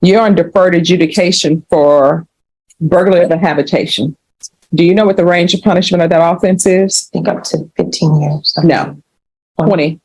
You're on deferred adjudication for burglary of a habitation. Do you know what the range of punishment of that offense is? I think up to 15 years. No, 20.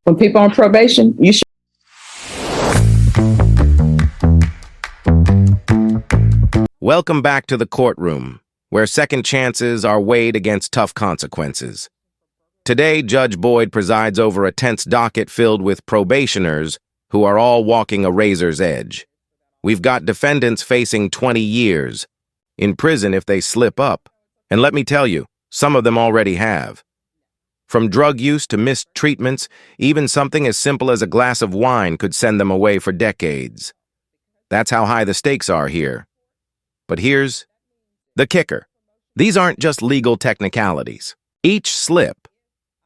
When people on probation, you should. Welcome back to the courtroom, where second chances are weighed against tough consequences. Today, Judge Boyd presides over a tense docket filled with probationers who are all walking a razor's edge. We've got defendants facing 20 years, in prison if they slip up, and let me tell you, some of them already have. From drug use to missed treatments, even something as simple as a glass of wine could send them away for decades. That's how high the stakes are here. But here's the kicker. These aren't just legal technicalities. Each slip,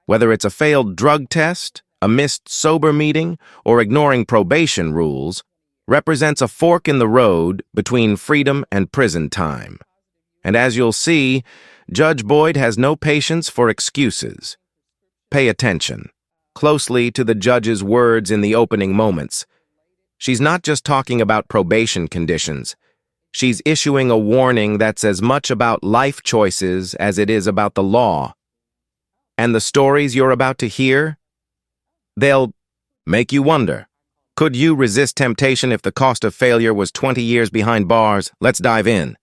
whether it's a failed drug test, a missed sober meeting, or ignoring probation rules, represents a fork in the road between freedom and prison time. And as you'll see, Judge Boyd has no patience for excuses. Pay attention closely to the judge's words in the opening moments. She's not just talking about probation conditions. She's issuing a warning that's as much about life choices as it is about the law. And the stories you're about to hear, they'll make you wonder. Could you resist temptation if the cost of failure was 20 years behind bars? Let's dive in.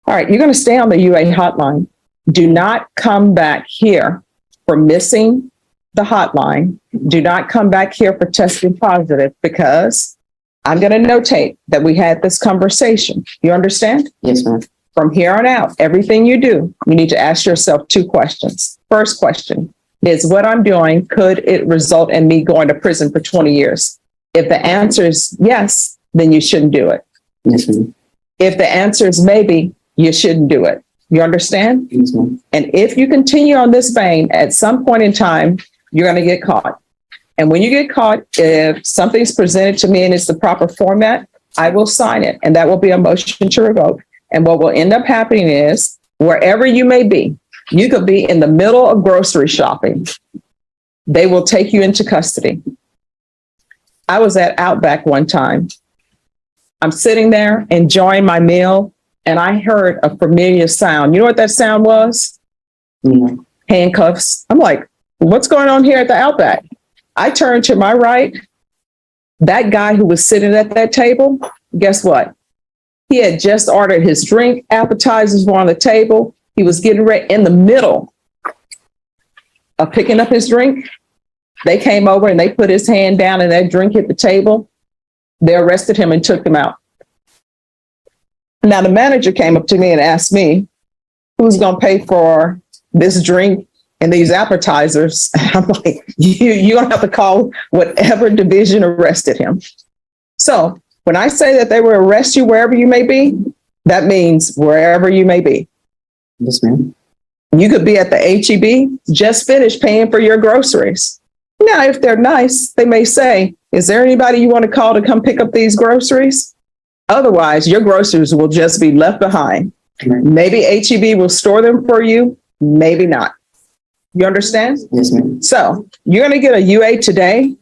All right, you're going to stay on the UA hotline. Do not come back here for missing the hotline. Do not come back here for testing positive, because I'm going to notate that we had this conversation. You understand? Yes, ma'am. From here on out, everything you do, you need to ask yourself 2 questions. First question is, what I'm doing, could it result in me going to prison for 20 years? If the answer is yes, then you shouldn't do it. Yes, ma'am. If the answer is maybe, you shouldn't do it. You understand? Yes, ma'am. And if you continue on this vein, at some point in time, you're going to get caught. And when you get caught, if something's presented to me and it's the proper format, I will sign it. And that will be a motion to revoke. And what will end up happening is, wherever you may be, you could be in the middle of grocery shopping. They will take you into custody. I was at Outback one time. I'm sitting there enjoying my meal, and I heard a familiar sound. You know what that sound was? No. Handcuffs. I'm like, what's going on here at the Outback? I turned to my right. That guy who was sitting at that table, guess what? He had just ordered his drink. Appetizers were on the table. He was getting ready in the middle of picking up his drink. They came over and they put his hand down and that drink hit the table. They arrested him and took him out. Now the manager came up to me and asked me, who's going to pay for this drink and these appetizers? I'm like, you're going to have to call whatever division arrested him. So when I say that they will arrest you wherever you may be, that means wherever you may be. Yes, ma'am. You could be at the HEB, just finished paying for your groceries. Now, if they're nice, they may say, is there anybody you want to call to come pick up these groceries? Otherwise, your groceries will just be left behind. Maybe HEB will store them for you, maybe not. You understand? Yes, ma'am. So you're going to get a UA today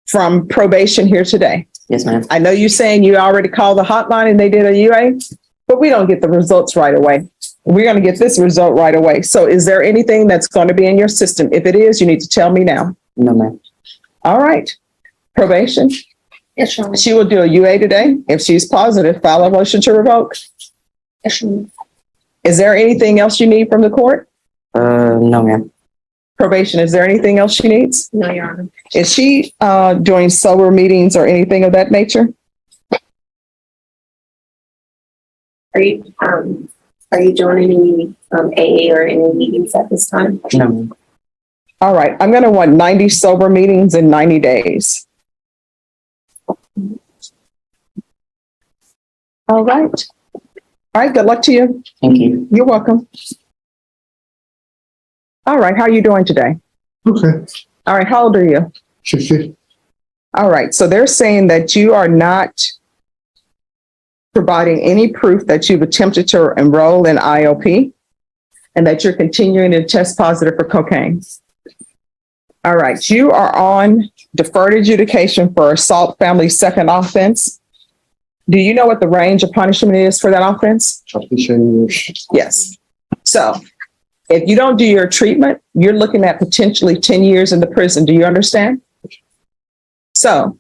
from probation here today. Yes, ma'am. I know you're saying you already called the hotline and they did a UA, but we don't get the results right away. We're going to get this result right away. So is there anything that's going to be in your system? If it is, you need to tell me now. No, ma'am. All right. Probation. Yes, ma'am. She will do a UA today. If she's positive, file a motion to revoke. Yes, ma'am. Is there anything else you need from the court? No, ma'am. Probation, is there anything else she needs? No, Your Honor. Is she doing sober meetings or anything of that nature? Are you doing any AA or any meetings at this time? No, ma'am. All right. I'm going to want 90 sober meetings in 90 days. All right. All right. Good luck to you. Thank you. You're welcome. All right. How are you doing today? Okay. All right. How old are you? 60. All right. So they're saying that you are not providing any proof that you've attempted to enroll in IOP and that you're continuing to test positive for cocaine. All right, you are on deferred adjudication for assault family second offense. Do you know what the range of punishment is for that offense? Up to 10 years. Yes. So if you don't do your treatment, you're looking at potentially 10 years in the prison. Do you understand? So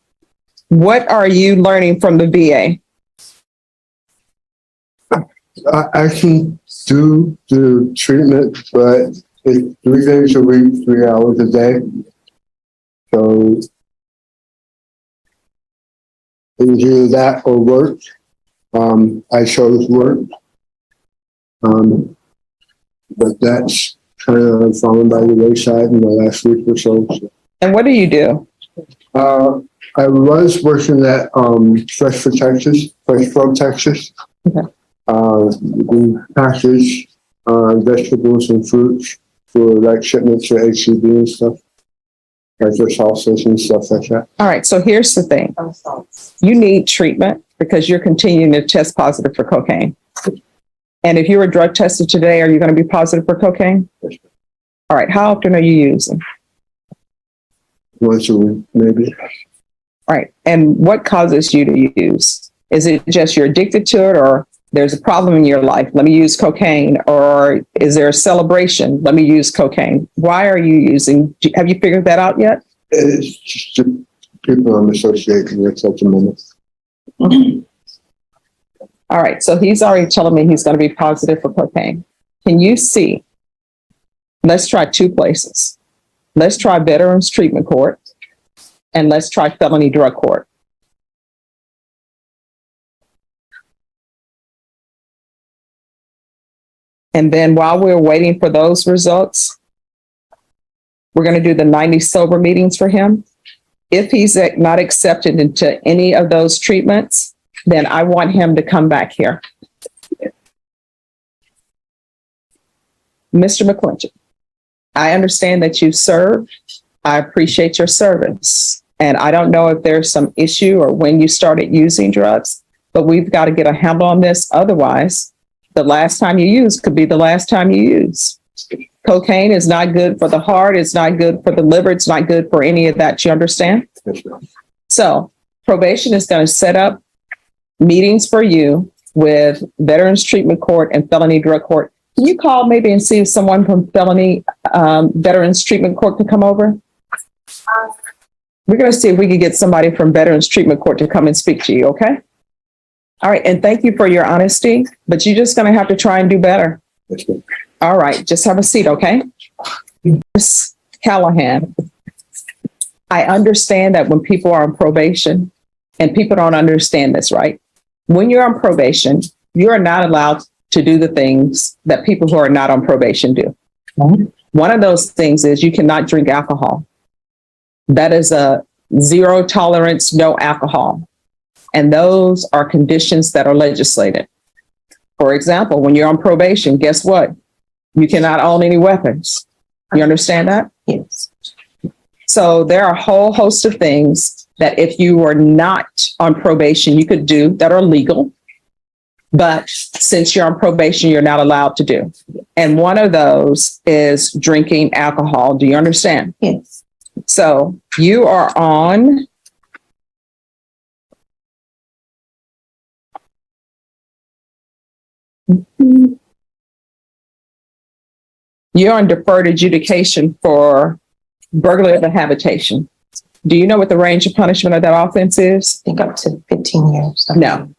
what are you learning from the VA? I can do the treatment, but it's 3 days a week, 3 hours a day. So it was either that or work. I chose work. But that's kind of fallen by the wayside in the last week or so. And what do you do? I was working at Fresh From Texas. Okay. We package vegetables and fruits for like shipments to HCB and stuff, like their sauces and stuff like that. All right, so here's the thing. You need treatment because you're continuing to test positive for cocaine. And if you were drug tested today, are you going to be positive for cocaine? Yes. All right, how often are you using? Once a week, maybe. All right, and what causes you to use? Is it just you're addicted to it, or there's a problem in your life? Let me use cocaine. Or is there a celebration? Let me use cocaine. Why are you using? Have you figured that out yet? It's just the people I'm associating with at the moment. All right, so he's already telling me he's going to be positive for cocaine. Can you see? Let's try 2 places. Let's try Veterans Treatment Court, and let's try Felony Drug Court. And then while we're waiting for those results, we're going to do the 90 sober meetings for him. If he's not accepted into any of those treatments, then I want him to come back here. Mr. McClinton, I understand that you served. I appreciate your service. And I don't know if there's some issue or when you started using drugs, but we've got to get a handle on this. Otherwise, the last time you use could be the last time you use. Cocaine is not good for the heart. It's not good for the liver. It's not good for any of that. You understand? Yes, ma'am. So probation is going to set up meetings for you with Veterans Treatment Court and Felony Drug Court. Can you call maybe and see if someone from Veterans Treatment Court can come over? We're going to see if we can get somebody from Veterans Treatment Court to come and speak to you, okay? All right, and thank you for your honesty, but you're just going to have to try and do better. Yes, ma'am. All right, just have a seat, okay? Ms. Callahan, I understand that when people are on probation, and people don't understand this, right? When you're on probation, you are not allowed to do the things that people who are not on probation do. One of those things is you cannot drink alcohol. That is a 0 tolerance, no alcohol. And those are conditions that are legislated. For example, when you're on probation, guess what? You cannot own any weapons. You understand that? Yes. So there are a whole host of things that if you were not on probation, you could do that are legal. But since you're on probation, you're not allowed to do. And one of those is drinking alcohol. Do you understand? Yes. So you are on deferred adjudication for burglary of a habitation. Do you know what the range of punishment of that offense is? I think up to 15 years. No,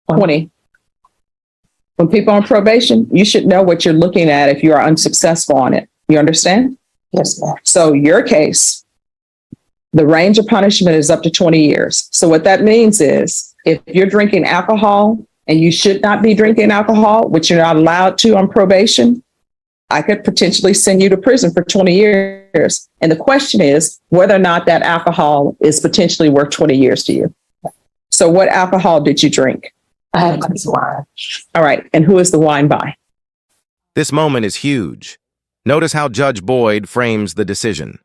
20. When people are on probation, you should know what you're looking at if you are unsuccessful on it. You understand? Yes, ma'am. So your case, the range of punishment is up to 20 years. So what that means is if you're drinking alcohol and you should not be drinking alcohol, which you're not allowed to on probation, I could potentially send you to prison for 20 years. And the question is whether or not that alcohol is potentially worth 20 years to you. So what alcohol did you drink? I had a glass of wine. All right. And who is the wine by? This moment is huge. Notice how Judge Boyd frames the decision.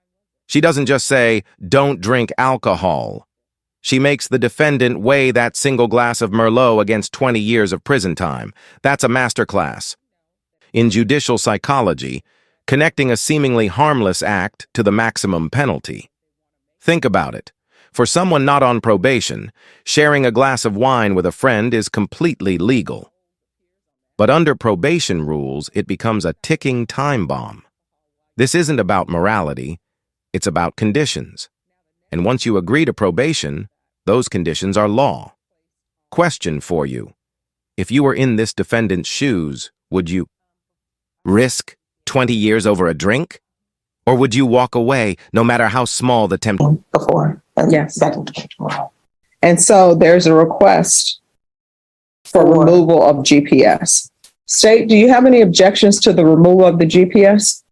She doesn't just say, don't drink alcohol. She makes the defendant weigh that single glass of Merlot against 20 years of prison time. That's a masterclass. In judicial psychology, connecting a seemingly harmless act to the maximum penalty. Think about it. For someone not on probation, sharing a glass of wine with a friend is completely legal. But under probation rules, it becomes a ticking time bomb. This isn't about morality, it's about conditions. And once you agree to probation, those conditions are law. Question for you. If you were in this defendant's shoes, would you risk 20 years over a drink? Or would you walk away, no matter how small the temptation? Before. Yes. Back in 2021. And so there's a request for For- removal of GPS. State, do you have any objections to the removal of the GPS?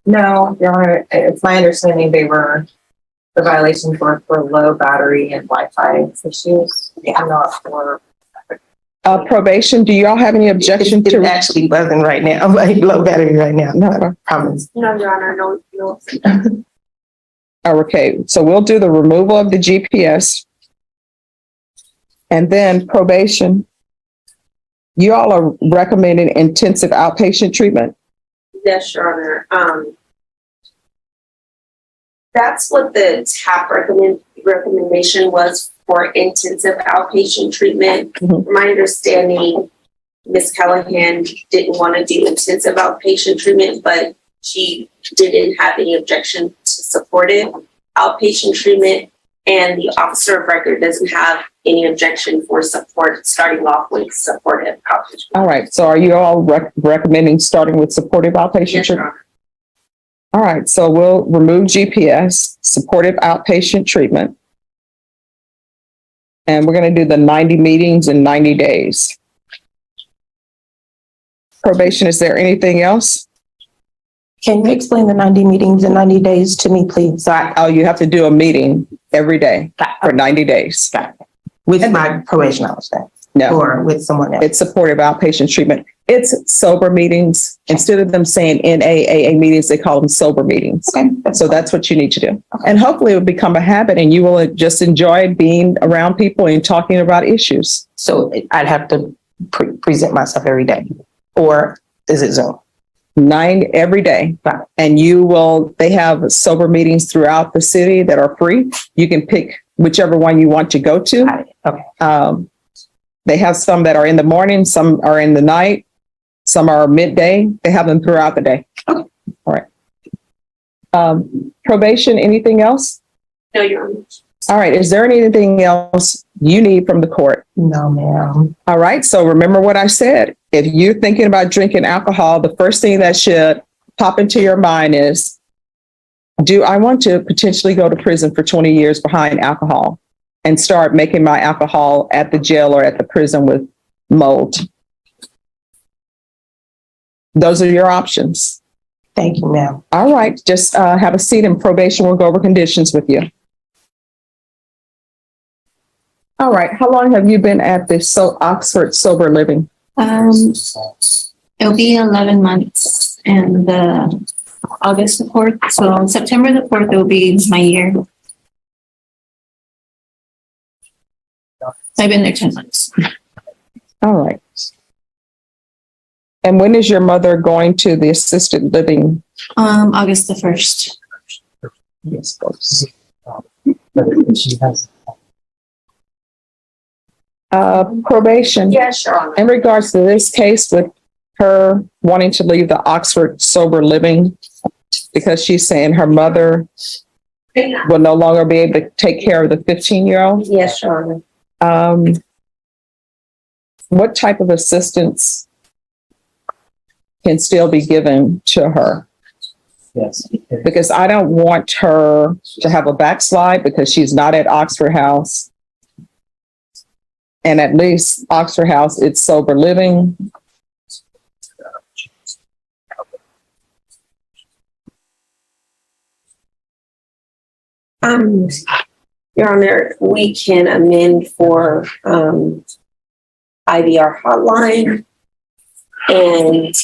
No, Your Honor, it's my understanding the violations were for low battery and Wi-Fi issues. Yeah, not for. Probation, do y'all have any objection It's to? actually buzzing right now, like low battery right now. No, I promise. No, Your Honor, no. Okay, so we'll do the removal of the GPS. And then probation. You all are recommending intensive outpatient treatment? Yes, Your Honor. That's what the TAP recommendation was for intensive outpatient treatment. Mhm. From my understanding, Ms. Callahan didn't want to do intensive outpatient treatment, but she didn't have any objection to supportive outpatient treatment. And the officer of record doesn't have any objection for support, starting off with supportive outpatient. All right, so are you all recommending starting with supportive outpatient Yes, Your treatment? Honor. All right, so we'll remove GPS, supportive outpatient treatment. And we're going to do the 90 meetings in 90 days. Probation, is there anything else? Can you explain the 90 meetings in 90 days to me, please? Oh, you have to do a meeting every day for 90 days. With my probation officer No, or with someone else? it's supportive outpatient treatment. It's sober meetings. Instead of them saying NAAA meetings, they call them sober meetings. Okay. So that's what you need to do. Okay. And hopefully it will become a habit and you will just enjoy being around people and talking about issues. So I'd have to present myself every day, or is it Zoom? 9 every day. Got it. And they have sober meetings throughout the city that are free. You can pick whichever one you want to go to. Got it. Okay. They have some that are in the morning, some are in the night, some are midday. They have them throughout the day. Okay. All right. Probation, anything else? No, Your Honor. All right. Is there anything else you need from the court? No, ma'am. All right. So remember what I said. If you're thinking about drinking alcohol, the first thing that should pop into your mind is, do I want to potentially go to prison for 20 years behind alcohol and start making my alcohol at the jail or at the prison with mold? Those are your options. Thank you, ma'am. All right. Just have a seat and probation will go over conditions with you. All right. How long have you been at this Oxford Sober Living? It'll be 11 months and August the 4th. So September the 4th, it will be my year. I've been there 10 months. All right. And when is your mother going to the assisted living? August the 1st. Yes, folks. Probation. Yes, Your Honor. In regards to this case with her wanting to leave the Oxford Sober Living because she's saying her mother will no longer be able to take care of the 15-year-old. Yes, Your Honor. What type of assistance can still be given to her? Yes. Because I don't want her to have a backslide because she's not at Oxford House. And at least Oxford House, it's sober living. Your Honor, we can amend for IVR hotline and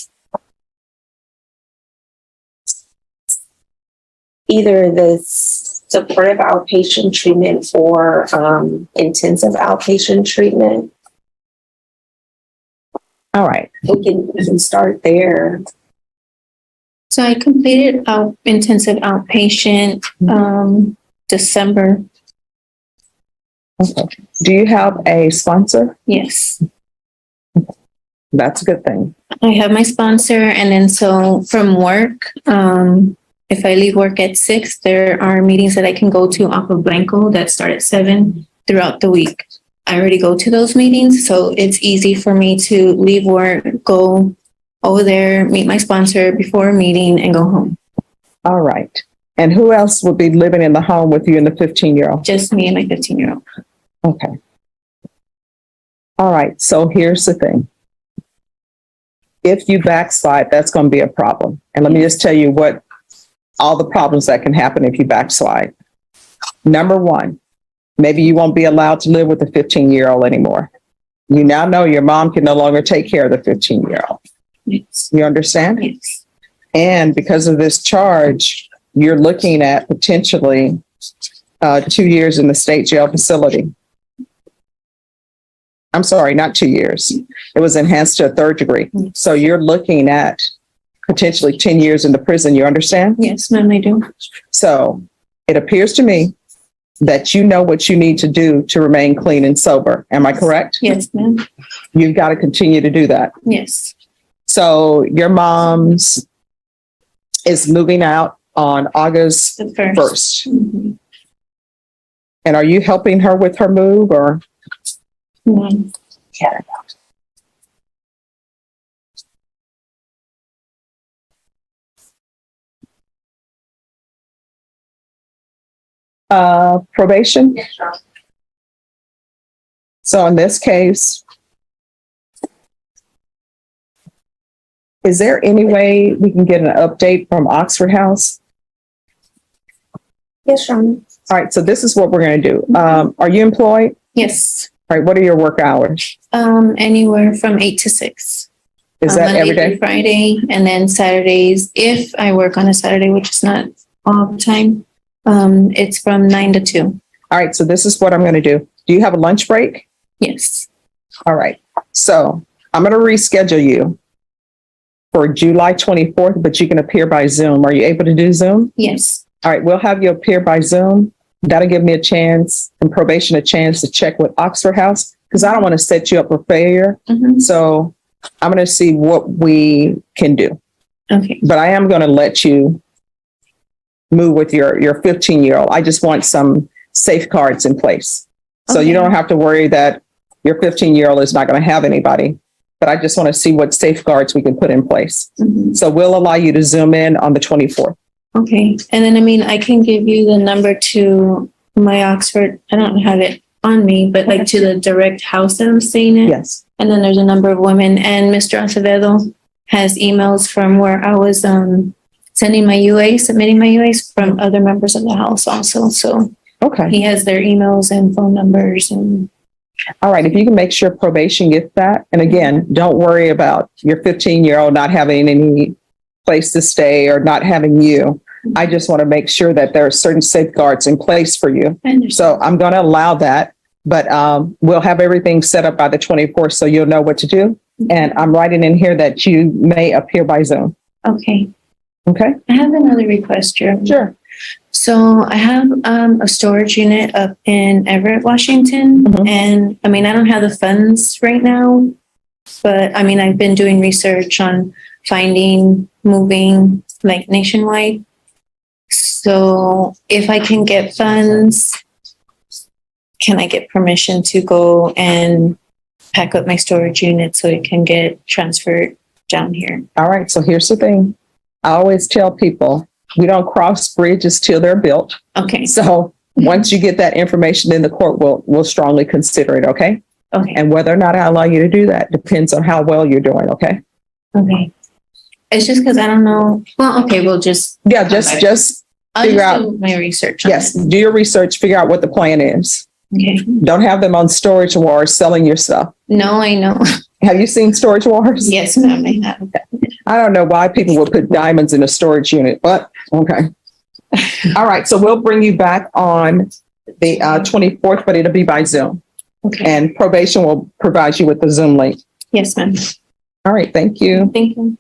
either the supportive outpatient treatment or intensive outpatient treatment. All right. We can start there. So I completed intensive outpatient, December. Okay. Do you have a sponsor? Yes. That's a good thing. I have my sponsor, and then so from work, if I leave work at 6, there are meetings that I can go to off of Blanco that start at 7 throughout the week. I already go to those meetings, so it's easy for me to leave work, go over there, meet my sponsor before a meeting, and go home. All right. And who else would be living in the home with you and the 15-year-old? Just me and my 15-year-old. Okay. All right. So here's the thing. If you backslide, that's going to be a problem. And let me just tell you what all the problems that can happen if you backslide. Number one, maybe you won't be allowed to live with the 15-year-old anymore. You now know your mom can no longer take care of the 15-year-old. Yes. You understand? Yes. And because of this charge, you're looking at potentially 2 years in the state jail facility. I'm sorry, not 2 years. It was enhanced to a 3rd degree. So you're looking at potentially 10 years in the prison. You understand? Yes, ma'am, I do. So it appears to me that you know what you need to do to remain clean and sober. Am I correct? Yes, ma'am. You've got to continue to do that. Yes. So your mom's is moving out on August The first. 1st. Mhm. And are you helping her with her move or? Mhm. Probation? So in this case, is there any way we can get an update from Oxford House? Yes, Shauna. All right, so this is what we're going to do. Are you employed? Yes. All right, what are your work hours? Anywhere from 8 to 6. Is that Monday every day? through Friday, and then Saturdays, if I work on a Saturday, which is not all the time, it's from 9 to 2. All right, so this is what I'm going to do. Do you have a lunch break? Yes. All right, so I'm going to reschedule you for July 24th, but you can appear by Zoom. Are you able to do Zoom? Yes. All right, we'll have you appear by Zoom. That'll give me a chance and probation a chance to check with Oxford House because I don't want to set you up for failure. Mhm. So I'm going to see what we can do. Okay. But I am going to let you move with your 15-year-old. I just want some safeguards in place. So you Okay. don't have to worry that your 15-year-old is not going to have anybody. But I just want to see what safeguards we can put in place. Mhm. So we'll allow you to Zoom in on the 24th. Okay. And then, I mean, I can give you the number to my Oxford. I don't have it on me, but like to the direct house that I'm staying in. Yes. And then there's a number of women, and Mr. Acevedo has emails from where I was sending my UA, submitting my UAs from other members of the house also. So Okay. he has their emails and phone numbers and. All right. If you can make sure probation gets that. And again, don't worry about your 15-year-old not having any place to stay or not having you. I just want to make sure that there are certain safeguards in place for you. I understand. So I'm going to allow that, but we'll have everything set up by the 24th so you'll know what to do. And I'm writing in here that you may appear by Zoom. Okay. Okay? I have another request, Jeremy. Sure. So I have a storage unit up in Everett, Washington. Mhm. And I mean, I don't have the funds right now, but I mean, I've been doing research on finding, moving like nationwide. So if I can get funds, can I get permission to go and pack up my storage unit so it can get transferred down here? All right. So here's the thing. I always tell people we don't cross bridges till they're built. Okay. So once you get that information, then the court will strongly consider it. Okay. Okay. And whether or not I allow you to do that depends on how well you're doing. Okay. Okay. It's just because I don't know. Well, okay, we'll just. Yeah. Just I'll figure just out- do my research. On yes. it. Do your research. Figure out what the plan is. Okay. Don't have them on Storage Wars selling your stuff. No, I know. Have you seen Storage Wars? Yes, ma'am, I have. I don't know why people would put diamonds in a storage unit, but okay. All right, so we'll bring you back on the 24th, but it'll be by Zoom. Okay. And probation will provide you with the Zoom link. Yes, ma'am. All right, thank you. Thank you.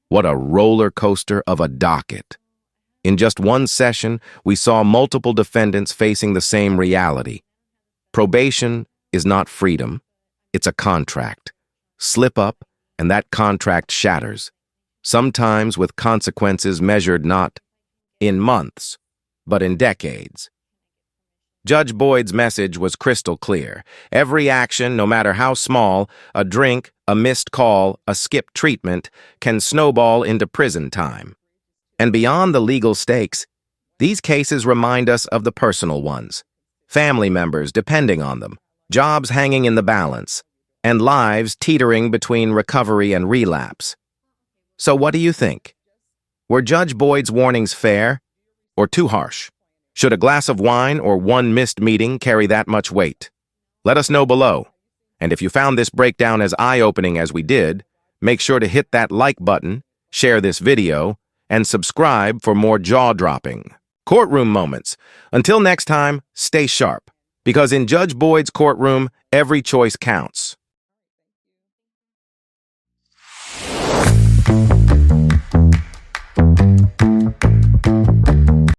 What a roller coaster of a docket. In just one session, we saw multiple defendants facing the same reality. Probation is not freedom. It's a contract. Slip up, and that contract shatters, sometimes with consequences measured not in months, but in decades. Judge Boyd's message was crystal clear. Every action, no matter how small, a drink, a missed call, a skipped treatment, can snowball into prison time. And beyond the legal stakes, these cases remind us of the personal ones. Family members depending on them, jobs hanging in the balance, and lives teetering between recovery and relapse. So what do you think? Were Judge Boyd's warnings fair or too harsh? Should a glass of wine or one missed meeting carry that much weight? Let us know below. And if you found this breakdown as eye-opening as we did, make sure to hit that like button, share this video, and subscribe for more jaw-dropping courtroom moments. Until next time, stay sharp, because in Judge Boyd's courtroom, every choice counts.